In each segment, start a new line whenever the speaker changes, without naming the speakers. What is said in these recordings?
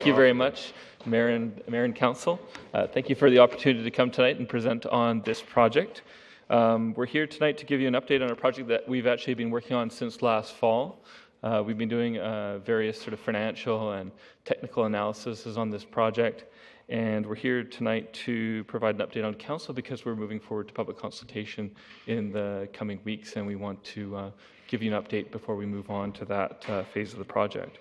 Thank you very much, Mayor and Council. Thank you for the opportunity to come tonight and present on this project. We're here tonight to give you an update on a project that we've actually been working on since last fall. We've been doing various sort of financial and technical analyses on this project, and we're here tonight to provide an update on Council because we're moving forward to public consultation in the coming weeks, and we want to give you an update before we move on to that phase of the project.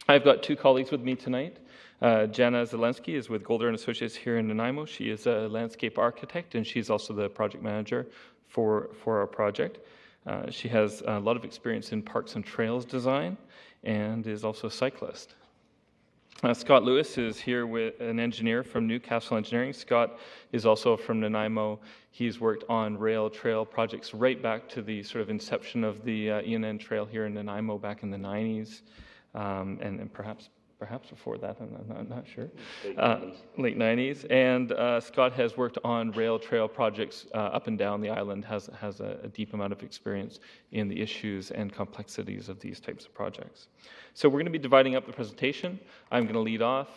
I've got two colleagues with me tonight. Jana Zelenski is with Golder & Associates here in Nanaimo. She is a landscape architect, and she's also the project manager for our project. She has a lot of experience in parks and trails design and is also a cyclist. Scott Lewis is here with an engineer from Newcastle Engineering. Scott is also from Nanaimo. He's worked on rail trail projects right back to the sort of inception of the ENN Trail here in Nanaimo back in the 90s. And perhaps before that, I'm not sure. Late 90s. And Scott has worked on rail trail projects up and down the island, has a deep amount of experience in the issues and complexities of these types of projects. So we're going to be dividing up the presentation. I'm going to lead off.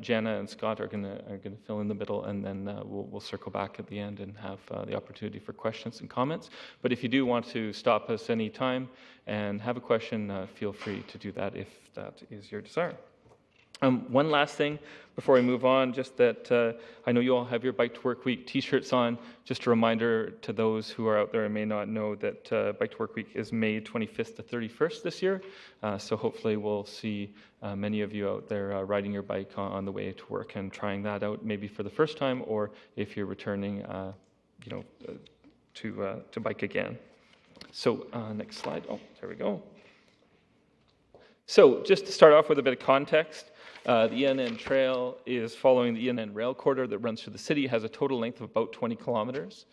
Jana and Scott are going to fill in the middle, and then we'll circle back at the end and have the opportunity for questions and comments. But if you do want to stop us any time and have a question, feel free to do that if that is your desire. One last thing before we move on, just that I know you all have your Bike to Work Week t-shirts on. Just a reminder to those who are out there and may not know that Bike to Work Week is May 25th to 31st this year. So hopefully we'll see many of you out there riding your bike on the way to work and trying that out maybe for the first time, or if you're returning to bike again. So next slide. Oh, there we go. So just to start off with a bit of context, the ENN Trail is following the ENN Rail Corridor that runs through the city. It has a total length of about 20 kilometers.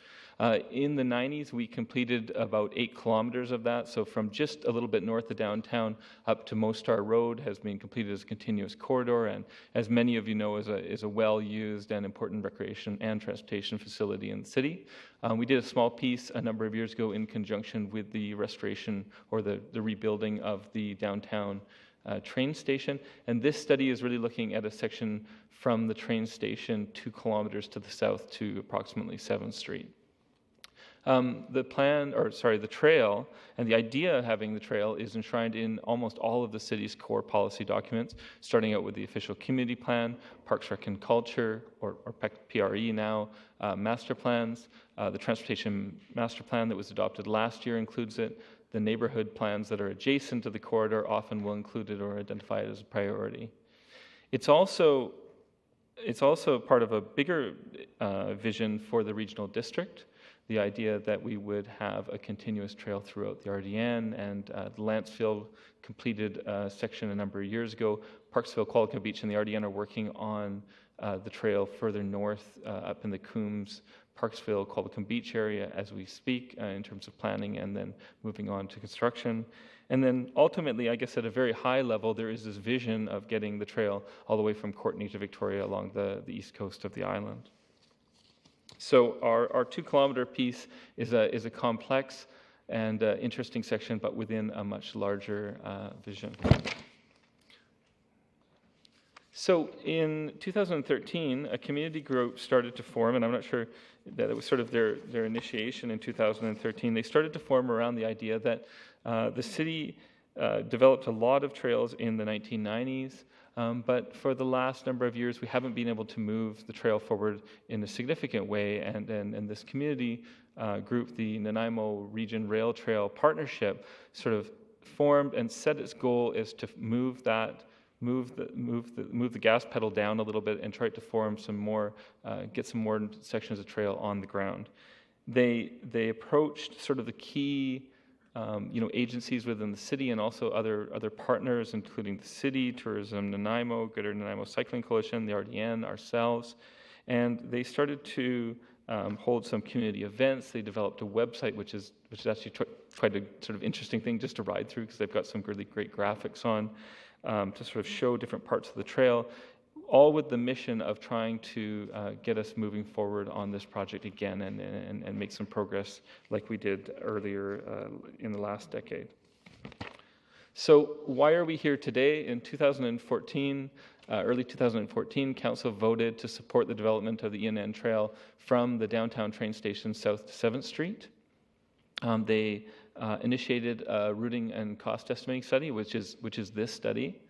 In the 90s, we completed about 8 kilometers of that. So from just a little bit north of downtown up to Mostar Road has been completed as a continuous corridor. And as many of you know, is a well-used and important recreation and transportation facility in the city. We did a small piece a number of years ago in conjunction with the restoration or the rebuilding of the downtown train station, and this study is really looking at a section from the train station 2 kilometers to the south to approximately 7th Street. The trail, and the idea of having the trail is enshrined in almost all of the city's core policy documents, starting out with the official community plan, Parks, Rec and Culture, or PRE now, master plans. The transportation master plan that was adopted last year includes it. The neighborhood plans that are adjacent to the corridor often will include it or identify it as a priority. It's also part of a bigger vision for the regional district, the idea that we would have a continuous trail throughout the RDN, and the Lancefield completed a section a number of years ago. Parksville, Qualicum Beach, and the RDN are working on the trail further north up in the Coombs, Parksville, Qualicum Beach area as we speak in terms of planning and then moving on to construction. And then ultimately, I guess at a very high level, there is this vision of getting the trail all the way from Courtenay to Victoria along the east coast of the island. So our 2 kilometer piece is a complex and interesting section, but within a much larger vision. So in 2013, a community group started to form, and I'm not sure that it was sort of their initiation in 2013. They started to form around the idea that the city developed a lot of trails in the 1990s, but for the last number of years, we haven't been able to move the trail forward in a significant way, and this community group, the Nanaimo Region Rail Trail Partnership, sort of formed and set its goal is to move the gas pedal down a little bit and try to form some more, get some more sections of trail on the ground. They approached sort of the key agencies within the city and also other partners, including the city, Tourism Nanaimo, Greater Nanaimo Cycling Coalition, the RDN, ourselves, and they started to hold some community events. They developed a website, which is actually quite a sort of interesting thing just to ride through because they've got some really great graphics on. To sort of show different parts of the trail, all with the mission of trying to get us moving forward on this project again and make some progress like we did earlier in the last decade. So why are we here today? In 2014, early 2014, Council voted to support the development of the ENN Trail from the downtown train station south to 7th Street. They initiated a routing and cost estimating study, which is this study,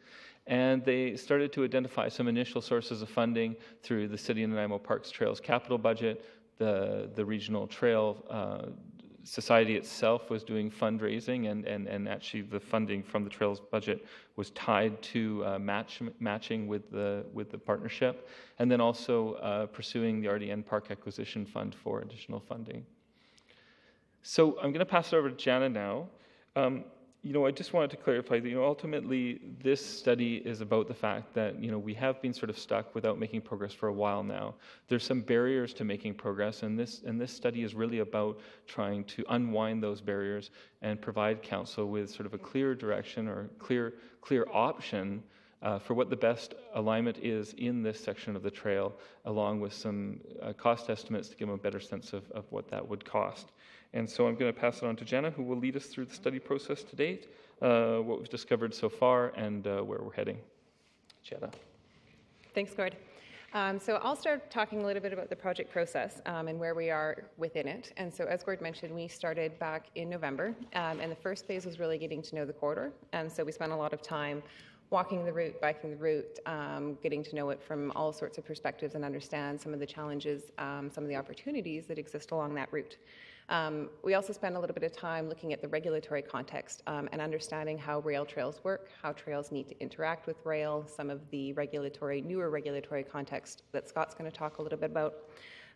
and they started to identify some initial sources of funding through the City of Nanaimo Parks Trails capital budget. The Regional Trail Society itself was doing fundraising, and actually the funding from the Trails budget was tied to matching with the partnership, and then also pursuing the RDN Park Acquisition Fund for additional funding. So I'm going to pass it over to Jana now. I just wanted to clarify that, ultimately this study is about the fact that, we have been sort of stuck without making progress for a while now. There's some barriers to making progress, and this study is really about trying to unwind those barriers and provide council with sort of a clear direction or clear option for what the best alignment is in this section of the trail, along with some cost estimates to give them a better sense of what that would cost. And so I'm going to pass it on to Jana, who will lead us through the study process to date, what we've discovered so far, and where we're heading. Jana.
Thanks, Gord. So I'll start talking a little bit about the project process and where we are within it. And so as Gord mentioned, we started back in November, and the first phase was really getting to know the corridor. And so we spent a lot of time walking the route, biking the route, getting to know it from all sorts of perspectives and understand some of the challenges, some of the opportunities that exist along that route. We also spend a little bit of time looking at the regulatory context and understanding how rail trails work, how trails need to interact with rail, some of the newer regulatory context that Scott's going to talk a little bit about.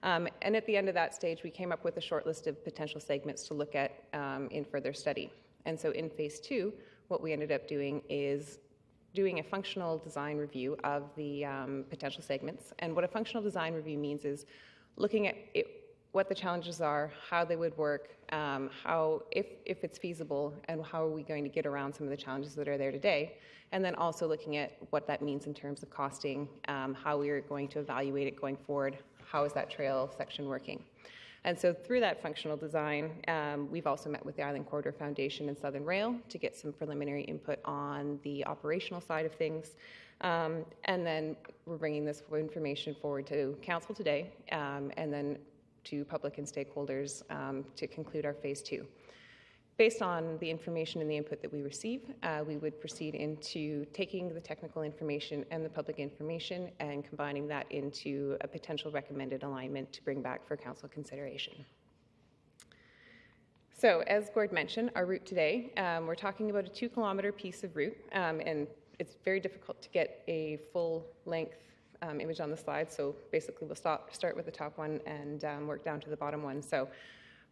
And at the end of that stage, we came up with a short list of potential segments to look at in further study. And so in phase 2, what we ended up doing is doing a functional design review of the potential segments. And what a functional design review means is looking at what the challenges are, how they would work, if it's feasible, and how are we going to get around some of the challenges that are there today, and then also looking at what that means in terms of costing, how we are going to evaluate it going forward, how is that trail section working. And so through that functional design, we've also met with the Island Corridor Foundation and Southern Rail to get some preliminary input on the operational side of things. And then we're bringing this information forward to Council today, and then to public and stakeholders to conclude our phase 2. Based on the information and the input that we receive, we would proceed into taking the technical information and the public information and combining that into a potential recommended alignment to bring back for council consideration. So as Gord mentioned, our route today, we're talking about a 2-kilometer piece of route, and it's very difficult to get a full-length image on the slide, so basically we'll start with the top one and work down to the bottom one. So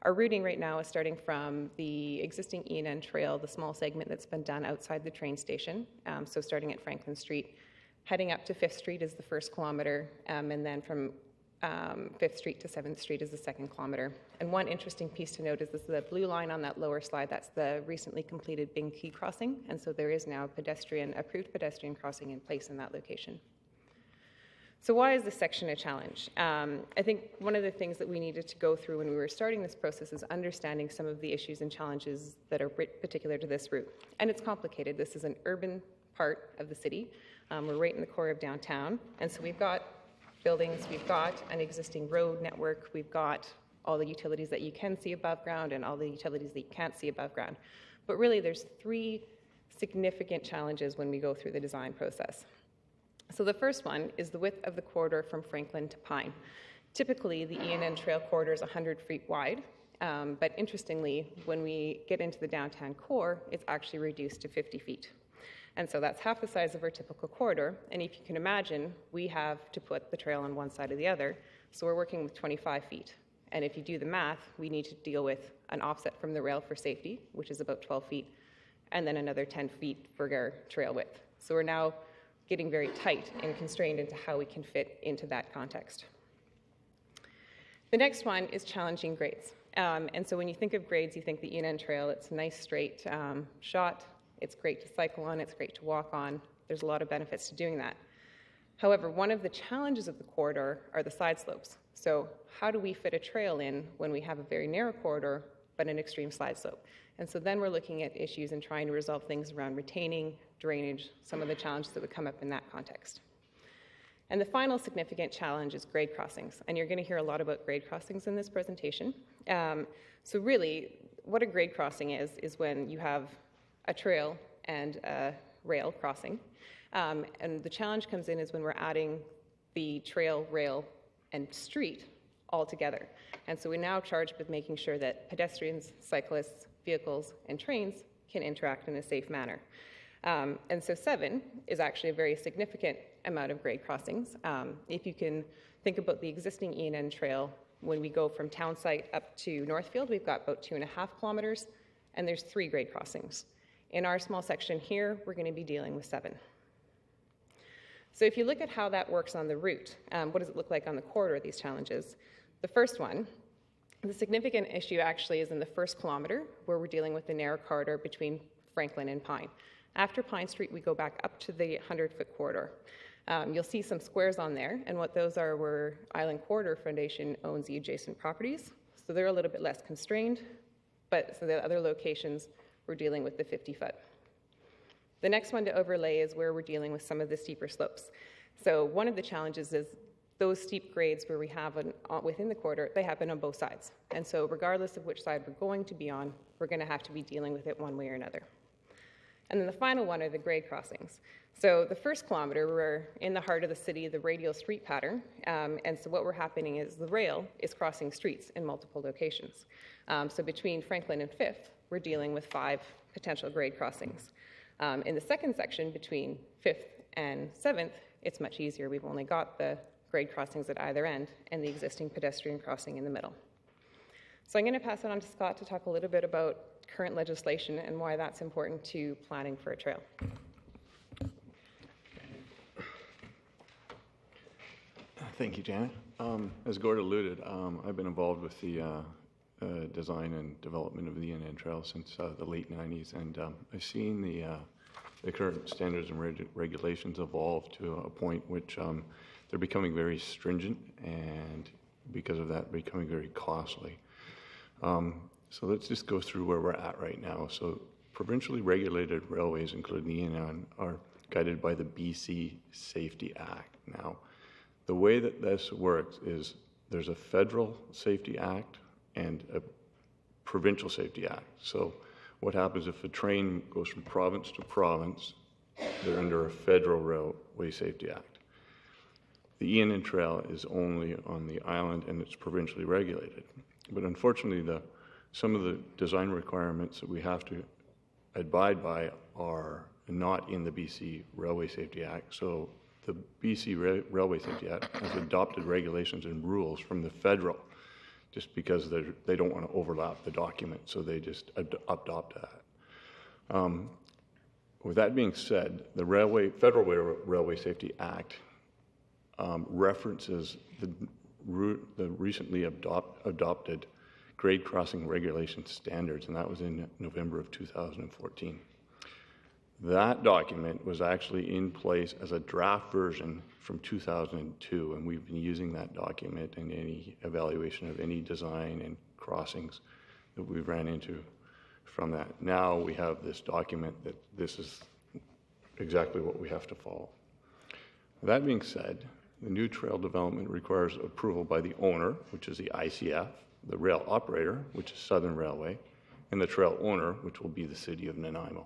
our routing right now is starting from the existing ENN Trail, the small segment that's been done outside the train station, so starting at Franklin Street, heading up to 5th Street is the 1st kilometer, and then from 5th Street to 7th Street is the 2nd kilometer. And one interesting piece to note is this, the blue line on that lower slide, that's the recently completed Bing Key crossing, and so there is now approved pedestrian crossing in place in that location. So why is this section a challenge? I think one of the things that we needed to go through when we were starting this process is understanding some of the issues and challenges that are particular to this route. And it's complicated. This is an urban part of the city. We're right in the core of downtown. And so we've got buildings, we've got an existing road network, we've got all the utilities that you can see above ground and all the utilities that you can't see above ground. But really there's 3 significant challenges when we go through the design process. So the first one is the width of the corridor from Franklin to Pine. Typically, the ENN Trail corridor is 100 feet wide, but interestingly, when we get into the downtown core, it's actually reduced to 50 feet. And so that's half the size of our typical corridor, and if you can imagine, we have to put the trail on one side or the other, so we're working with 25 feet. And if you do the math, we need to deal with an offset from the rail for safety, which is about 12 feet, and then another 10 feet for our trail width. So we're now getting very tight and constrained into how we can fit into that context. The next one is challenging grades. And so when you think of grades, you think the ENN Trail, it's a nice straight shot, it's great to cycle on, it's great to walk on, there's a lot of benefits to doing that. However, one of the challenges of the corridor are the side slopes. So how do we fit a trail in when we have a very narrow corridor, but an extreme side slope? And so then we're looking at issues and trying to resolve things around retaining, drainage, some of the challenges that would come up in that context. And the final significant challenge is grade crossings. And you're going to hear a lot about grade crossings in this presentation. So really, what a grade crossing is when you have a trail and a rail crossing. And the challenge comes in is when we're adding the trail, rail, and street all together. And so we're now charged with making sure that pedestrians, cyclists, vehicles, and trains can interact in a safe manner. And so 7 is actually a very significant amount of grade crossings. If you can think about the existing E&N trail, when we go from town site up to Northfield, we've got about 2.5 kilometers, and there's 3 grade crossings. In our small section here, we're going to be dealing with 7. So if you look at how that works on the route, what does it look like on the corridor of these challenges? The first one, the significant issue actually is in the first kilometer, where we're dealing with the narrow corridor between Franklin and Pine. After Pine Street, we go back up to the 100-foot corridor. You'll see some squares on there, and what those are where Island Corridor Foundation owns the adjacent properties, so they're a little bit less constrained, but so the other locations, we're dealing with the 50-foot. The next one to overlay is where we're dealing with some of the steeper slopes. So one of the challenges is those steep grades where we have within the corridor, they happen on both sides. And so regardless of which side we're going to be on, we're going to have to be dealing with it one way or another. And then the final one are the grade crossings. So the first kilometer, we're in the heart of the city, the radial street pattern. And so what we're happening is the rail is crossing streets in multiple locations. So between Franklin and 5th, we're dealing with 5 potential grade crossings. In the second section, between 5th and 7th, it's much easier. We've only got the grade crossings at either end and the existing pedestrian crossing in the middle. So I'm going to pass it on to Scott to talk a little bit about current legislation and why that's important to planning for a trail.
Thank you, Jana. As Gord alluded, I've been involved with the design and development of the E&N Trail since the late 90s, and I've seen the current standards and regulations evolve to a point which they're becoming very stringent, and because of that, becoming very costly. So let's just go through where we're at right now. So provincially regulated railways, including the E&N, are guided by the BC Safety Act. Now, the way that this works is there's a federal safety act and a provincial safety act. So what happens if a train goes from province to province, they're under a federal railway safety act. The E&N Trail is only on the island and it's provincially regulated. But unfortunately, some of the design requirements that we have to abide by are not in the BC Railway Safety Act. So the BC Railway Safety Act has adopted regulations and rules from the federal just because they don't want to overlap the document, so they just adopt that. With that being said, the Federal Railway Safety Act references the recently adopted grade crossing regulation standards, and that was in November of 2014. That document was actually in place as a draft version from 2002, and we've been using that document in any evaluation of any design and crossings that we've ran into from that. Now we have this document that this is exactly what we have to follow. That being said, the new trail development requires approval by the owner, which is the ICF, the rail operator, which is Southern Railway, and the trail owner, which will be the city of Nanaimo.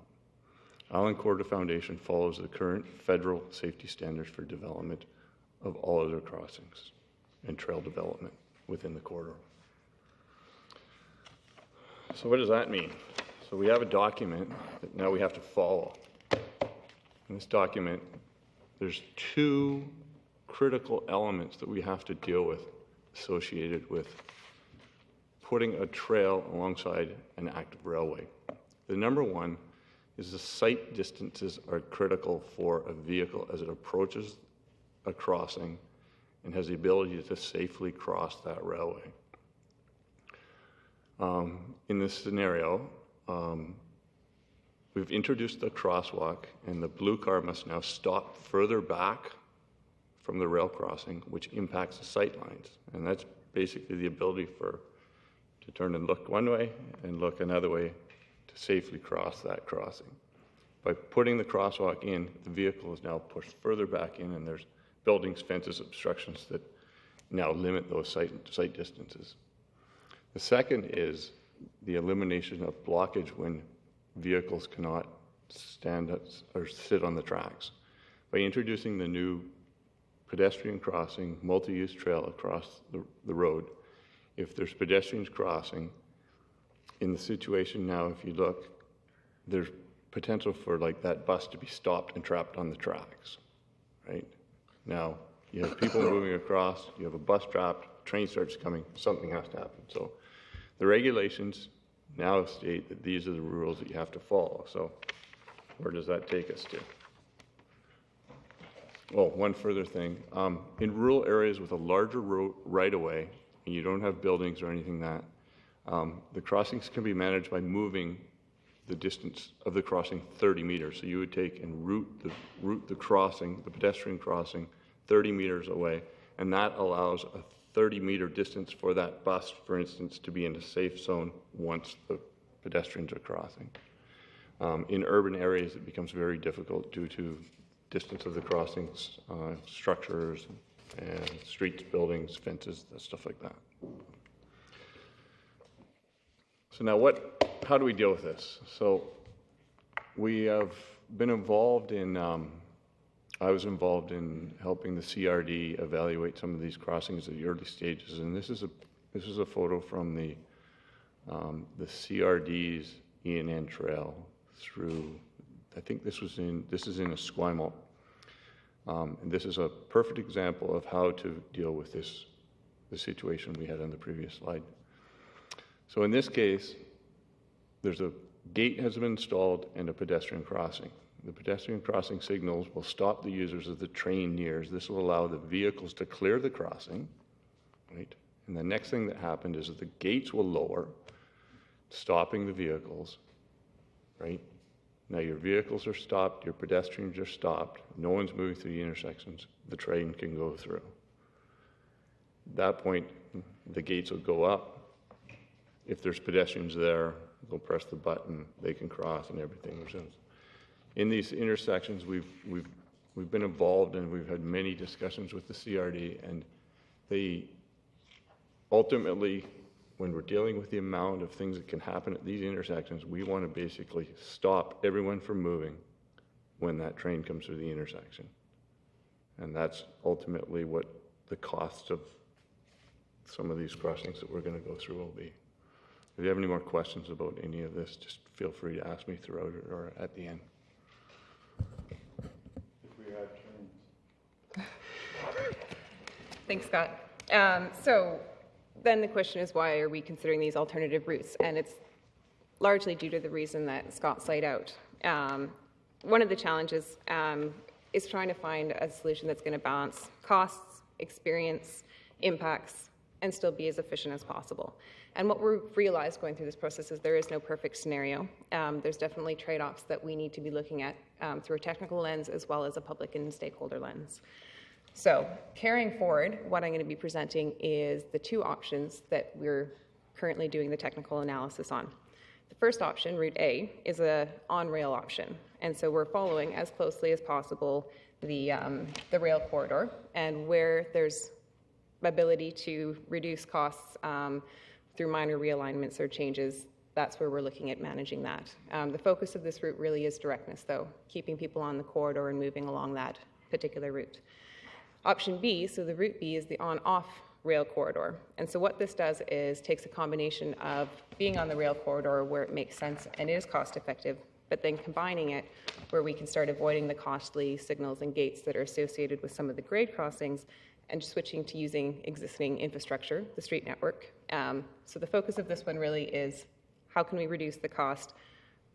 Island Corridor Foundation follows the current federal safety standards for development of all other crossings and trail development within the corridor. So what does that mean? So we have a document that now we have to follow. In this document, there's 2 critical elements that we have to deal with associated with putting a trail alongside an active railway. The number one is the sight distances are critical for a vehicle as it approaches a crossing and has the ability to safely cross that railway. In this scenario, we've introduced a crosswalk, and the blue car must now stop further back from the rail crossing, which impacts the sight lines. And that's basically the ability to turn and look one way and look another way to safely cross that crossing. By putting the crosswalk in, the vehicle is now pushed further back in, and there's buildings, fences, obstructions that now limit those site distances. The second is the elimination of blockage when vehicles cannot stand or sit on the tracks. By introducing the new pedestrian crossing, multi-use trail across the road, if there's pedestrians crossing, in the situation now, if you look, there's potential for like that bus to be stopped and trapped on the tracks, right? Now, you have people moving across, you have a bus trapped, train starts coming, something has to happen. So the regulations now state that these are the rules that you have to follow. So where does that take us to? Well, one further thing. In rural areas with a larger right-of-way, and you don't have buildings or anything that, the crossings can be managed by moving the distance of the crossing 30 meters. So you would take and route the crossing, the pedestrian crossing, 30 meters away, and that allows a 30-meter distance for that bus, for instance, to be in a safe zone once the pedestrians are crossing. In urban areas, it becomes very difficult due to distance of the crossings, structures, and streets, buildings, fences, stuff like that. So now how do we deal with this? So we have been involved in, I was involved in helping the CRD evaluate some of these crossings at the early stages, and this is a photo from the CRD's E&N trail through, I think this is in Esquimalt. And this is a perfect example of how to deal with the situation we had on the previous slide. So in this case, there's a gate has been installed and a pedestrian crossing. The pedestrian crossing signals will stop the users as the train nears. This will allow the vehicles to clear the crossing, right? And the next thing that happened is that the gates will lower, stopping the vehicles, right? Now your vehicles are stopped, your pedestrians are stopped, no one's moving through the intersections, the train can go through. At that point, the gates will go up. If there's pedestrians there, they'll press the button, they can cross and everything resumes. In these intersections, we've been involved and we've had many discussions with the CRD, and they ultimately, when we're dealing with the amount of things that can happen at these intersections, we want to basically stop everyone from moving when that train comes through the intersection. And that's ultimately what the cost of some of these crossings that we're going to go through will be. If you have any more questions about any of this, just feel free to ask me throughout it or at the end.
If we had trains.
Thanks, Scott. So then the question is, why are we considering these alternative routes? And it's largely due to the reason that Scott laid out. One of the challenges is trying to find a solution that's going to balance costs, experience, impacts, and still be as efficient as possible. And what we've realized going through this process is there is no perfect scenario. There's definitely trade-offs that we need to be looking at through a technical lens as well as a public and stakeholder lens. So carrying forward, what I'm going to be presenting is the two options that we're currently doing the technical analysis on. The first option, Route A, is a on-rail option. And so we're following as closely as possible the rail corridor, and where there's ability to reduce costs through minor realignments or changes, that's where we're looking at managing that. The focus of this route really is directness, though, keeping people on the corridor and moving along that particular route. Option B, so the Route B, is the on-off rail corridor. And so what this does is takes a combination of being on the rail corridor where it makes sense and is cost effective, but then combining it where we can start avoiding the costly signals and gates that are associated with some of the grade crossings and switching to using existing infrastructure, the street network. So the focus of this one really is how can we reduce the cost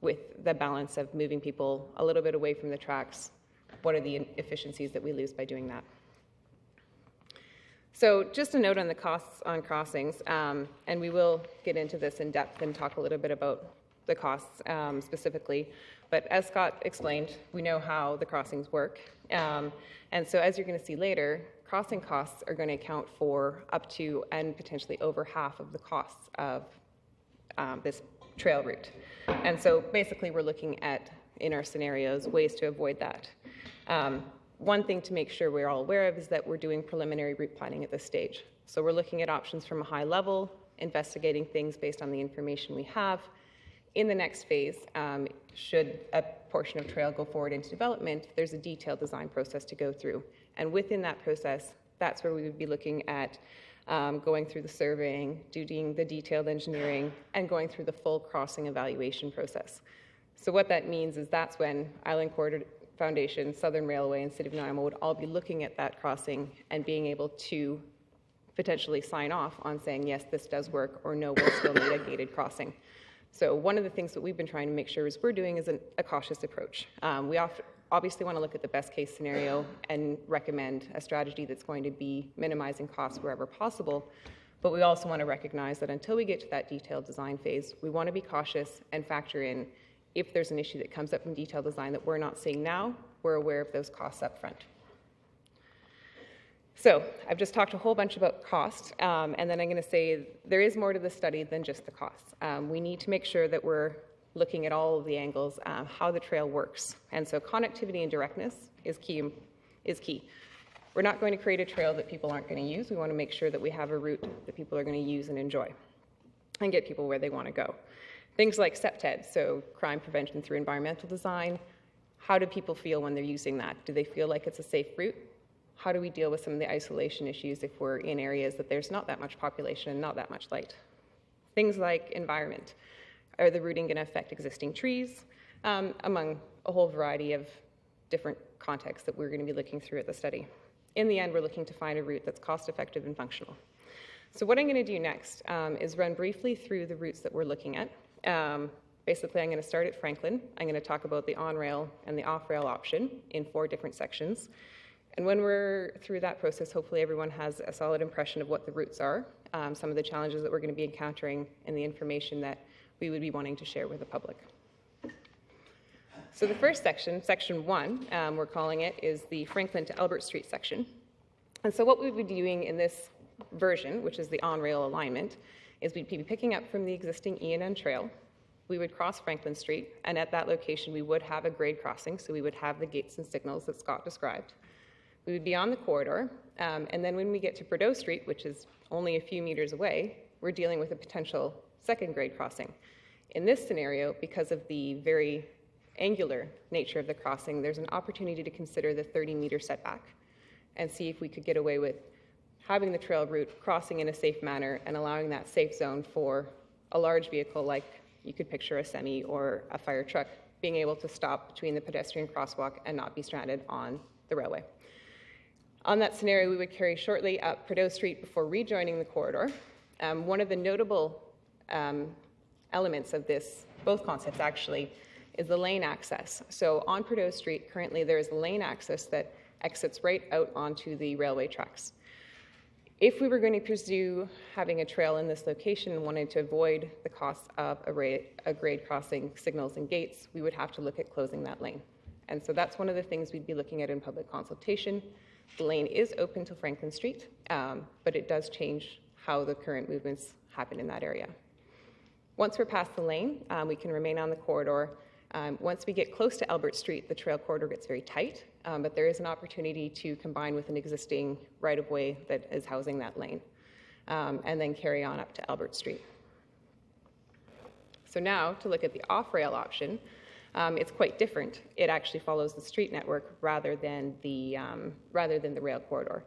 with the balance of moving people a little bit away from the tracks? What are the efficiencies that we lose by doing that? So just a note on the costs on crossings, and we will get into this in depth and talk a little bit about the costs specifically. But as Scott explained, we know how the crossings work. And so as you're going to see later, crossing costs are going to account for up to and potentially over half of the costs of this trail route. And so basically we're looking at, in our scenarios, ways to avoid that. One thing to make sure we're all aware of is that we're doing preliminary route planning at this stage. So we're looking at options from a high level, investigating things based on the information we have. In the next phase, should a portion of trail go forward into development, there's a detailed design process to go through. And within that process, that's where we would be looking at going through the surveying, doing the detailed engineering, and going through the full crossing evaluation process. So what that means is that's when Island Corridor Foundation, Southern Railway, and City of Nanaimo would all be looking at that crossing and being able to potentially sign off on saying, yes, this does work, or no, we'll still need a gated crossing. So one of the things that we've been trying to make sure is we're doing is a cautious approach. We obviously want to look at the best case scenario and recommend a strategy that's going to be minimizing costs wherever possible. But we also want to recognize that until we get to that detailed design phase, we want to be cautious and factor in if there's an issue that comes up in detailed design that we're not seeing now, we're aware of those costs up front. So I've just talked a whole bunch about cost, and then I'm going to say there is more to the study than just the costs. We need to make sure that we're looking at all of the angles, how the trail works. And so connectivity and directness is key. We're not going to create a trail that people aren't going to use. We want to make sure that we have a route that people are going to use and enjoy and get people where they want to go. Things like CPTED, so crime prevention through environmental design. How do people feel when they're using that? Do they feel like it's a safe route? How do we deal with some of the isolation issues if we're in areas that there's not that much population and not that much light? Things like environment. Are the routing going to affect existing trees? Among a whole variety of different contexts that we're going to be looking through at the study. In the end, we're looking to find a route that's cost-effective and functional. So what I'm going to do next is run briefly through the routes that we're looking at. Basically, I'm going to start at Franklin. I'm going to talk about the on-rail and the off-rail option in 4 different sections. And when we're through that process, hopefully everyone has a solid impression of what the routes are, some of the challenges that we're going to be encountering, and the information that we would be wanting to share with the public. So the first section, section 1, we're calling it, is the Franklin to Albert Street section. And so what we'd be doing in this version, which is the on-rail alignment, is we'd be picking up from the existing E&N trail. We would cross Franklin Street, and at that location we would have a grade crossing, so we would have the gates and signals that Scott described. We would be on the corridor, and then when we get to Prideaux Street, which is only a few meters away, we're dealing with a potential second grade crossing. In this scenario, because of the very angular nature of the crossing, there's an opportunity to consider the 30-meter setback and see if we could get away with having the trail route crossing in a safe manner and allowing that safe zone for a large vehicle like you could picture a semi or a fire truck being able to stop between the pedestrian crosswalk and not be stranded on the railway. On that scenario, we would carry shortly up Prideaux Street before rejoining the corridor. One of the notable elements of this, both concepts actually, is the lane access. So on Prideaux Street, currently there is lane access that exits right out onto the railway tracks. If we were going to pursue having a trail in this location and wanted to avoid the cost of a grade crossing, signals, and gates, we would have to look at closing that lane. And so that's one of the things we'd be looking at in public consultation. The lane is open to Franklin Street, but it does change how the current movements happen in that area. Once we're past the lane, we can remain on the corridor. Once we get close to Albert Street, the trail corridor gets very tight, but there is an opportunity to combine with an existing right-of-way that is housing that lane, and then carry on up to Albert Street. So now, to look at the off-rail option, it's quite different. It actually follows the street network rather than the rail corridor.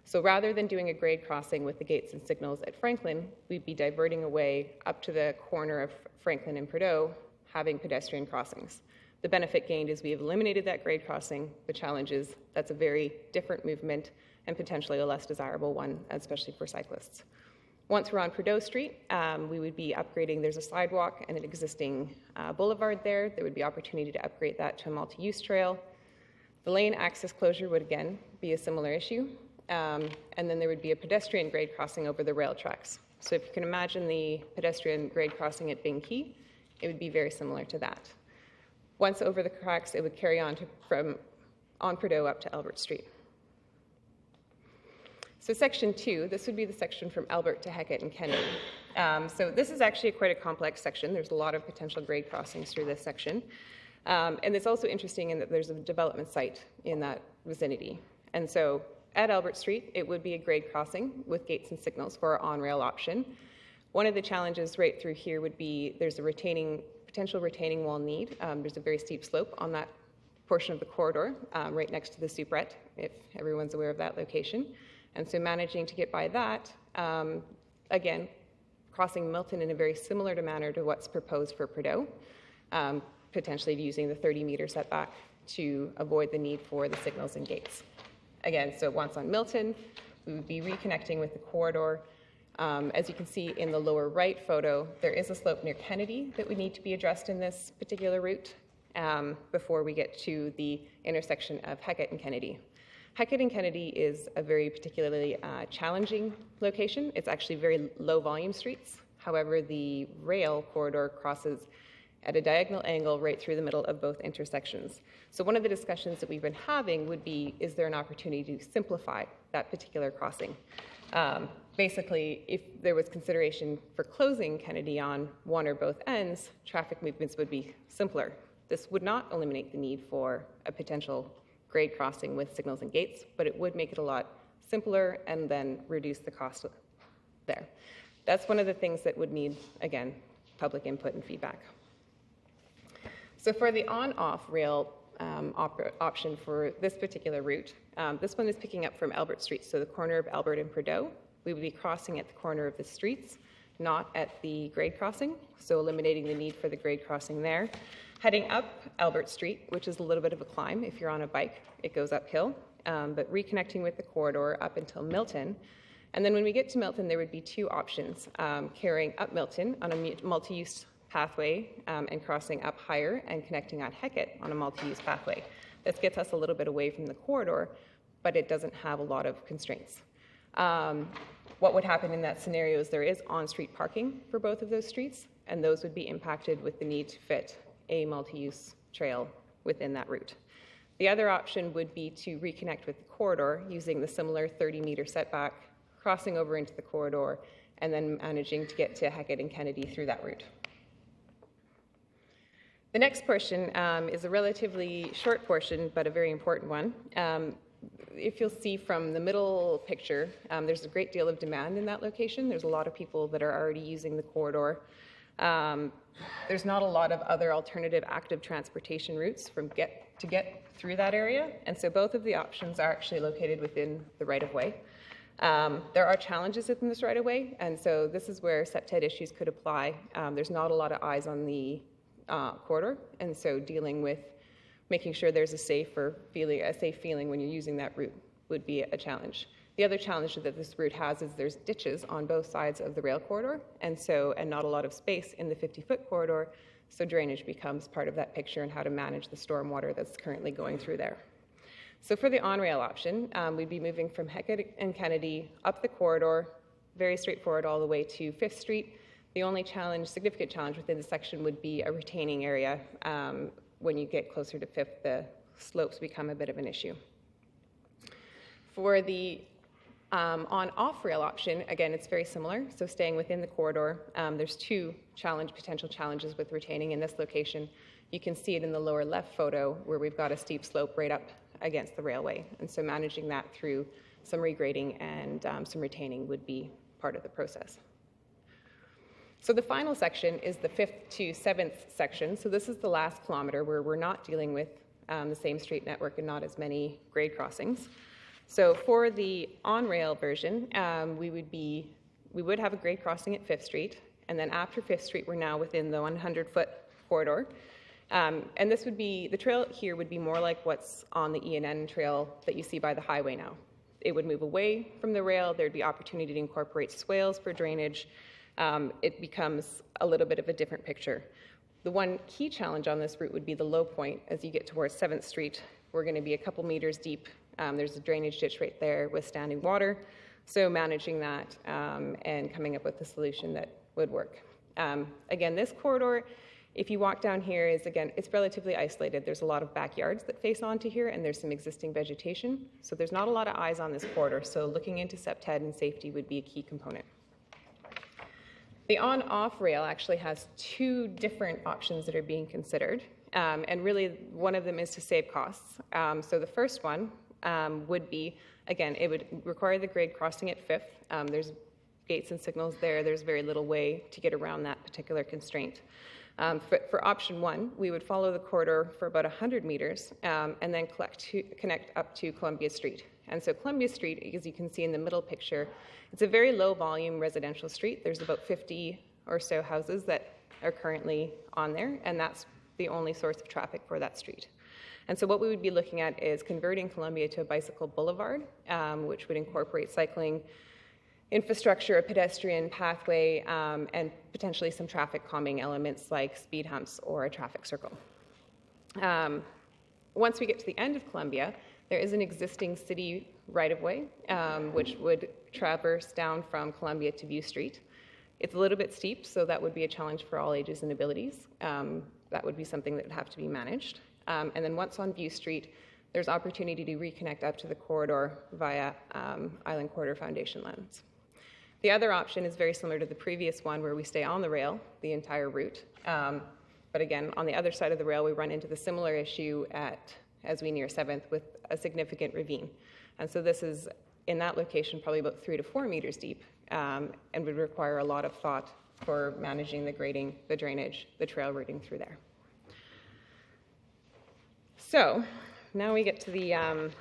So rather than doing a grade crossing with the gates and signals at Franklin, we'd be diverting away up to the corner of Franklin and Prideaux, having pedestrian crossings. The benefit gained is we have eliminated that grade crossing. The challenge is that's a very different movement and potentially a less desirable one, especially for cyclists. Once we're on Prideaux Street, we would be upgrading. There's a sidewalk and an existing boulevard there. There would be opportunity to upgrade that to a multi-use trail. The lane access closure would again be a similar issue. And then there would be a pedestrian grade crossing over the rail tracks. So if you can imagine the pedestrian grade crossing at Bing Key, it would be very similar to that. Once over the tracks, it would carry on from Prideaux up to Albert Street. So section 2, this would be the section from Albert to Hecate and Kennedy. So this is actually quite a complex section. There's a lot of potential grade crossings through this section. And it's also interesting in that there's a development site in that vicinity. And so at Albert Street, it would be a grade crossing with gates and signals for our on-rail option. One of the challenges right through here would be there's a potential retaining wall need. There's a very steep slope on that portion of the corridor right next to the soubrette, if everyone's aware of that location. And so managing to get by that, again, crossing Milton in a very similar manner to what's proposed for Prideaux, potentially using the 30-meter setback to avoid the need for the signals and gates. Again, so once on Milton, we would be reconnecting with the corridor. As you can see in the lower right photo, there is a slope near Kennedy that would need to be addressed in this particular route before we get to the intersection of Hecate and Kennedy. Hecate and Kennedy is a very particularly challenging location. It's actually very low volume streets. However, the rail corridor crosses at a diagonal angle right through the middle of both intersections. So one of the discussions that we've been having would be, is there an opportunity to simplify that particular crossing? Basically, if there was consideration for closing Kennedy on one or both ends, traffic movements would be simpler. This would not eliminate the need for a potential grade crossing with signals and gates, but it would make it a lot simpler and then reduce the cost there. That's one of the things that would need, again, public input and feedback. So for the on-off rail option for this particular route, this one is picking up from Albert Street, so the corner of Albert and Prideaux. We would be crossing at the corner of the streets, not at the grade crossing, so eliminating the need for the grade crossing there. Heading up Albert Street, which is a little bit of a climb. If you're on a bike, it goes uphill, but reconnecting with the corridor up until Milton. And then when we get to Milton, there would be two options, carrying up Milton on a multi-use pathway and crossing up higher and connecting at Hecate on a multi-use pathway. This gets us a little bit away from the corridor, but it doesn't have a lot of constraints. What would happen in that scenario is there is on-street parking for both of those streets, and those would be impacted with the need to fit a multi-use trail within that route. The other option would be to reconnect with the corridor using the similar 30-meter setback, crossing over into the corridor, and then managing to get to Hecate and Kennedy through that route. The next portion is a relatively short portion, but a very important one. If you'll see from the middle picture, there's a great deal of demand in that location. There's a lot of people that are already using the corridor. There's not a lot of other alternative active transportation routes to get through that area, and so both of the options are actually located within the right-of-way. There are challenges within this right-of-way, and so this is where SEPTED issues could apply. There's not a lot of eyes on the corridor, and so dealing with making sure there's a safe feeling when you're using that route would be a challenge. The other challenge that this route has is there's ditches on both sides of the rail corridor, and not a lot of space in the 50-foot corridor, so drainage becomes part of that picture and how to manage the stormwater that's currently going through there. So for the on-rail option, we'd be moving from Hecate and Kennedy up the corridor, very straightforward all the way to 5th Street. The only significant challenge within the section would be a retaining area. When you get closer to 5th, the slopes become a bit of an issue. For the on-off rail option, again, it's very similar. So staying within the corridor, there's two potential challenges with retaining in this location. You can see it in the lower left photo where we've got a steep slope right up against the railway. And so managing that through some regrading and some retaining would be part of the process. So the final section is the 5th to 7th section. So this is the last kilometer where we're not dealing with the same street network and not as many grade crossings. So for the on-rail version, we would have a grade crossing at 5th Street, and then after 5th Street, we're now within the 100-foot corridor. And this would be, the trail here would be more like what's on the E&N trail that you see by the highway now. It would move away from the rail. There'd be opportunity to incorporate swales for drainage. It becomes a little bit of a different picture. The one key challenge on this route would be the low point. As you get towards 7th Street, we're going to be a couple meters deep. There's a drainage ditch right there with standing water. So managing that and coming up with a solution that would work. Again, this corridor, if you walk down here, it's relatively isolated. There's a lot of backyards that face onto here, and there's some existing vegetation. So there's not a lot of eyes on this corridor. So looking into SEPTED and safety would be a key component. The on-off rail actually has two different options that are being considered. And really, one of them is to save costs. So the first one would be, again, it would require the grade crossing at 5th. There's gates and signals there. There's very little way to get around that particular constraint. For option 1, we would follow the corridor for about 100 meters and then connect up to Columbia Street. And so Columbia Street, as you can see in the middle picture, it's a very low volume residential street. There's about 50 or so houses that are currently on there, and that's the only source of traffic for that street. And so what we would be looking at is converting Columbia to a bicycle boulevard, which would incorporate cycling infrastructure, a pedestrian pathway, and potentially some traffic calming elements like speed humps or a traffic circle. Once we get to the end of Columbia, there is an existing city right-of-way, which would traverse down from Columbia to View Street. It's a little bit steep, so that would be a challenge for all ages and abilities. That would be something that would have to be managed. And then once on View Street, there's opportunity to reconnect up to the corridor via Island Corridor Foundation lands. The other option is very similar to the previous one, where we stay on the rail the entire route. But again, on the other side of the rail, we run into the similar issue as we near 7th with a significant ravine. And so this is, in that location, probably about 3 to 4 meters deep, and would require a lot of thought for managing the grading, the drainage, the trail routing through there. So now we get to the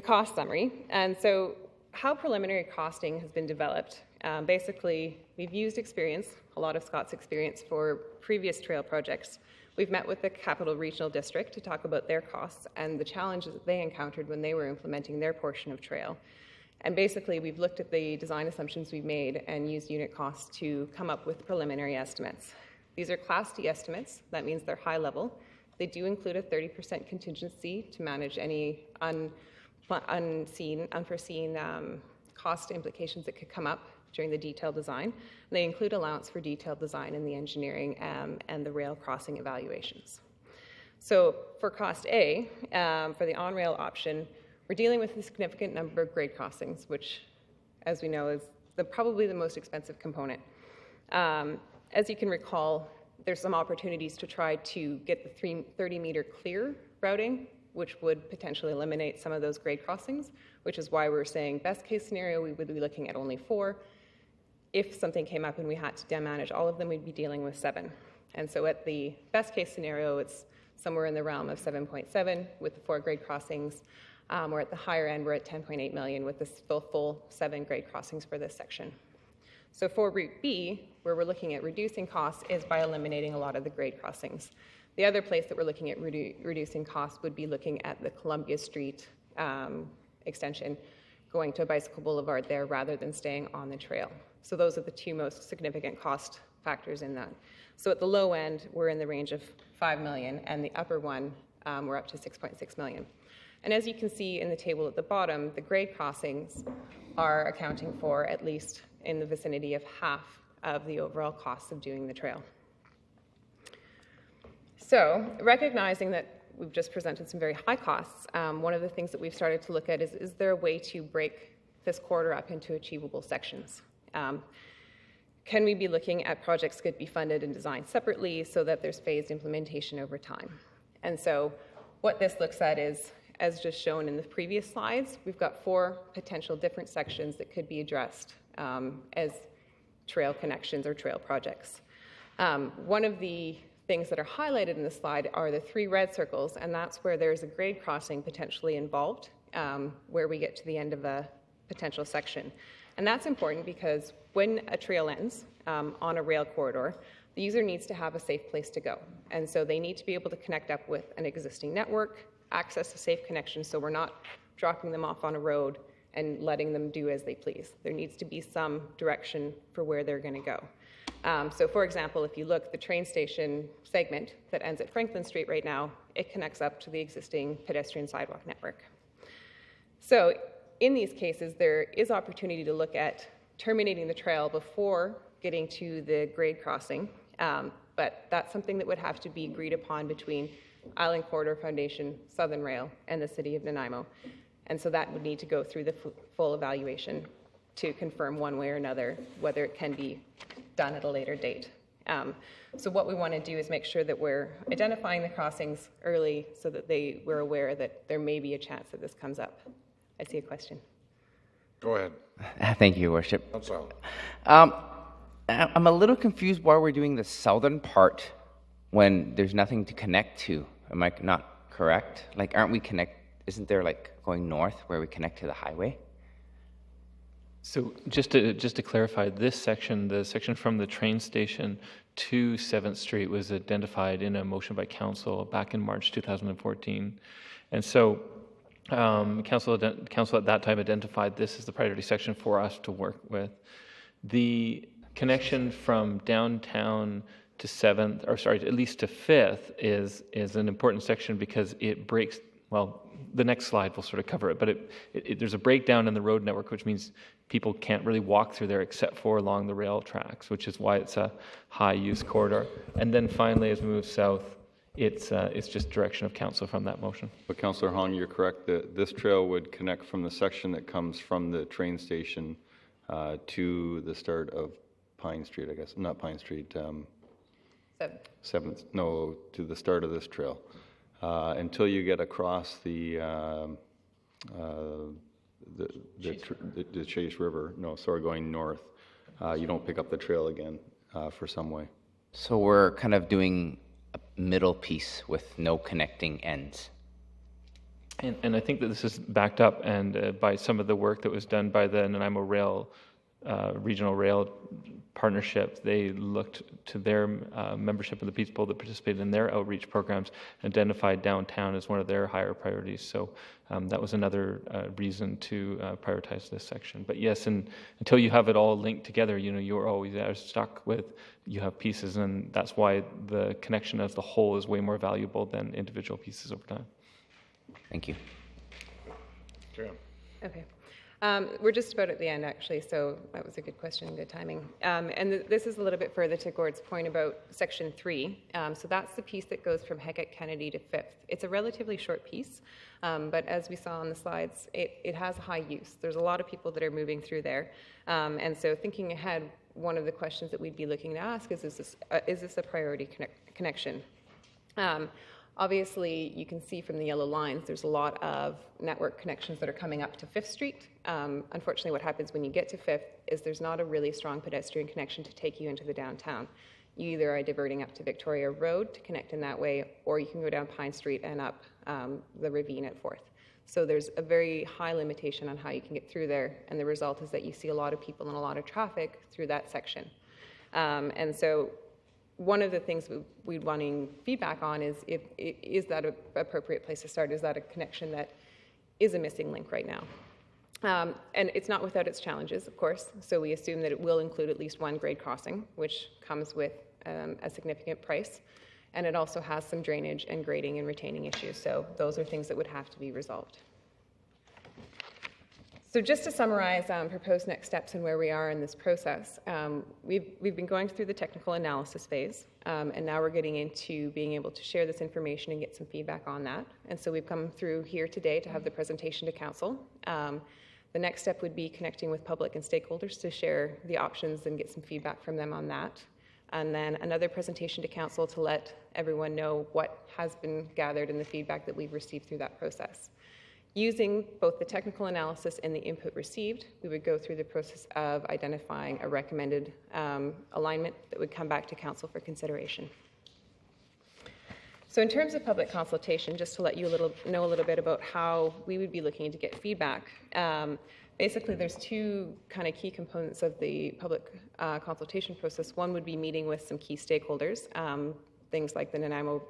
cost summary. And so how preliminary costing has been developed. Basically, we've used experience, a lot of Scott's experience for previous trail projects. We've met with the Capital Regional District to talk about their costs and the challenges that they encountered when they were implementing their portion of trail. And basically, we've looked at the design assumptions we made and used unit costs to come up with preliminary estimates. These are Class D estimates. That means they're high level. They do include a 30% contingency to manage any unforeseen cost implications that could come up during the detailed design. They include allowance for detailed design in the engineering and the rail crossing evaluations. So for cost A, for the on-rail option, we're dealing with a significant number of grade crossings, which, as we know, is probably the most expensive component. As you can recall, there's some opportunities to try to get the 30-meter clear routing, which would potentially eliminate some of those grade crossings, which is why we're saying best case scenario, we would be looking at only 4. If something came up and we had to manage all of them, we'd be dealing with 7. And so at the best case scenario, it's somewhere in the realm of 7.7 with the 4 grade crossings. Or at the higher end, we're at 10.8 million with the full 7 grade crossings for this section. So for Route B, where we're looking at reducing costs, is by eliminating a lot of the grade crossings. The other place that we're looking at reducing costs would be looking at the Columbia Street extension, going to a bicycle boulevard there rather than staying on the trail. So those are the 2 most significant cost factors in that. So at the low end, we're in the range of 5 million, and the upper one, we're up to 6.6 million. And as you can see in the table at the bottom, the grade crossings are accounting for at least in the vicinity of half of the overall costs of doing the trail. So recognizing that we've just presented some very high costs, one of the things that we've started to look at is there a way to break this corridor up into achievable sections? Can we be looking at projects that could be funded and designed separately so that there's phased implementation over time? And so what this looks at is, as just shown in the previous slides, we've got 4 potential different sections that could be addressed as trail connections or trail projects. One of the things that are highlighted in the slide are the 3 red circles, and that's where there's a grade crossing potentially involved, where we get to the end of a potential section. And that's important because when a trail ends on a rail corridor, the user needs to have a safe place to go. And so they need to be able to connect up with an existing network, access a safe connection, so we're not dropping them off on a road and letting them do as they please. There needs to be some direction for where they're going to go. So for example, if you look, the train station segment that ends at Franklin Street right now, it connects up to the existing pedestrian sidewalk network. So in these cases, there is opportunity to look at terminating the trail before getting to the grade crossing, but that's something that would have to be agreed upon between Island Corridor Foundation, Southern Rail, and the City of Nanaimo. And so that would need to go through the full evaluation to confirm one way or another whether it can be done at a later date. So what we want to do is make sure that we're identifying the crossings early so that we're aware that there may be a chance that this comes up. I see a question.
Go ahead.
Thank you, Your Worship.
Council.
I'm a little confused why we're doing the southern part when there's nothing to connect to. Am I not correct? Like, isn't there like going north where we connect to the highway?
So just to clarify, this section, the section from the train station to 7th Street was identified in a motion by council back in March 2014. And so council at that time identified this as the priority section for us to work with. The connection from downtown to 7th, or sorry, at least to 5th is an important section because it breaks, well, the next slide will sort of cover it, but there's a breakdown in the road network, which means people can't really walk through there except for along the rail tracks, which is why it's a high-use corridor. And then finally, as we move south, it's just direction of council from that motion.
But Councillor Hong, you're correct that this trail would connect from the section that comes from the train station to the start of Pine Street, I guess. Not Pine Street. 7th. No, to the start of this trail. Until you get across the Chase River. No, sorry, going north. You don't pick up the trail again for some way.
So we're kind of doing a middle piece with no connecting ends.
And I think that this is backed up and by some of the work that was done by the Nanaimo Rail, Regional Rail Partnership. They looked to their membership of the people that participated in their outreach programs, identified downtown as one of their higher priorities. So that was another reason to prioritize this section. But yes, until you have it all linked together, you're always stuck with, you have pieces, and that's why the connection as the whole is way more valuable than individual pieces over time.
Thank you.
Sure.
Okay. We're just about at the end, actually, so that was a good question and good timing. This is a little bit further to Gord's point about Section 3. So that's the piece that goes from Hecate Kennedy to 5th. It's a relatively short piece, but as we saw on the slides, it has a high use. There's a lot of people that are moving through there. And so thinking ahead, one of the questions that we'd be looking to ask is this a priority connection? Obviously, you can see from the yellow lines, there's a lot of network connections that are coming up to 5th Street. Unfortunately, what happens when you get to 5th is there's not a really strong pedestrian connection to take you into the downtown. You either are diverting up to Victoria Road to connect in that way, or you can go down Pine Street and up the ravine at 4th. So there's a very high limitation on how you can get through there, and the result is that you see a lot of people and a lot of traffic through that section. And so one of the things we'd wanting feedback on is that an appropriate place to start? Is that a connection that is a missing link right now? And it's not without its challenges, of course. So we assume that it will include at least one grade crossing, which comes with a significant price. And it also has some drainage and grading and retaining issues. So those are things that would have to be resolved. So just to summarize proposed next steps and where we are in this process, we've been going through the technical analysis phase, and now we're getting into being able to share this information and get some feedback on that. And so we've come through here today to have the presentation to council. The next step would be connecting with public and stakeholders to share the options and get some feedback from them on that. And then another presentation to council to let everyone know what has been gathered and the feedback that we've received through that process. Using both the technical analysis and the input received, we would go through the process of identifying a recommended alignment that would come back to council for consideration. So in terms of public consultation, just to let you know a little bit about how we would be looking to get feedback, basically there's two kind of key components of the public consultation process. One would be meeting with some key stakeholders, things like the Nanaimo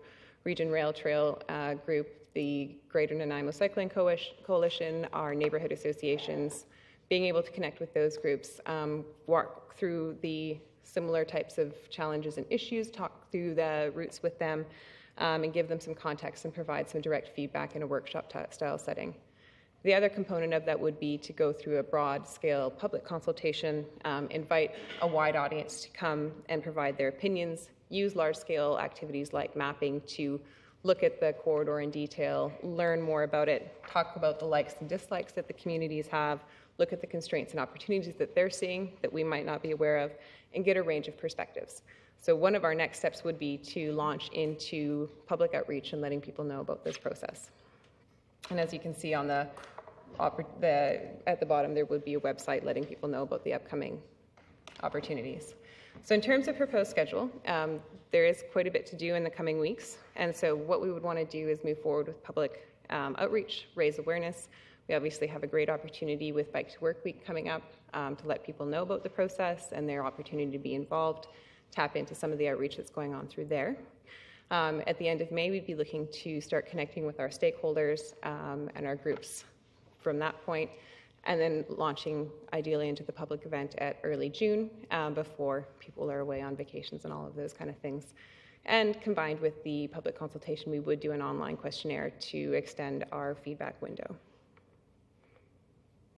Region Rail Trail Group, the Greater Nanaimo Cycling Coalition, our neighborhood associations, being able to connect with those groups, walk through the similar types of challenges and issues, talk through the routes with them, and give them some context and provide some direct feedback in a workshop style setting. The other component of that would be to go through a broad-scale public consultation, invite a wide audience to come and provide their opinions, use large-scale activities like mapping to look at the corridor in detail, learn more about it, talk about the likes and dislikes that the communities have, look at the constraints and opportunities that they're seeing that we might not be aware of, and get a range of perspectives. So one of our next steps would be to launch into public outreach and letting people know about this process. And as you can see on at the bottom, there would be a website letting people know about the upcoming opportunities. So in terms of proposed schedule, there is quite a bit to do in the coming weeks. And so what we would want to do is move forward with public outreach, raise awareness. We obviously have a great opportunity with Bike to Work Week coming up to let people know about the process and their opportunity to be involved, tap into some of the outreach that's going on through there. At the end of May, we'd be looking to start connecting with our stakeholders and our groups from that point, and then launching ideally into the public event at early June before people are away on vacations and all of those kind of things. And combined with the public consultation, we would do an online questionnaire to extend our feedback window.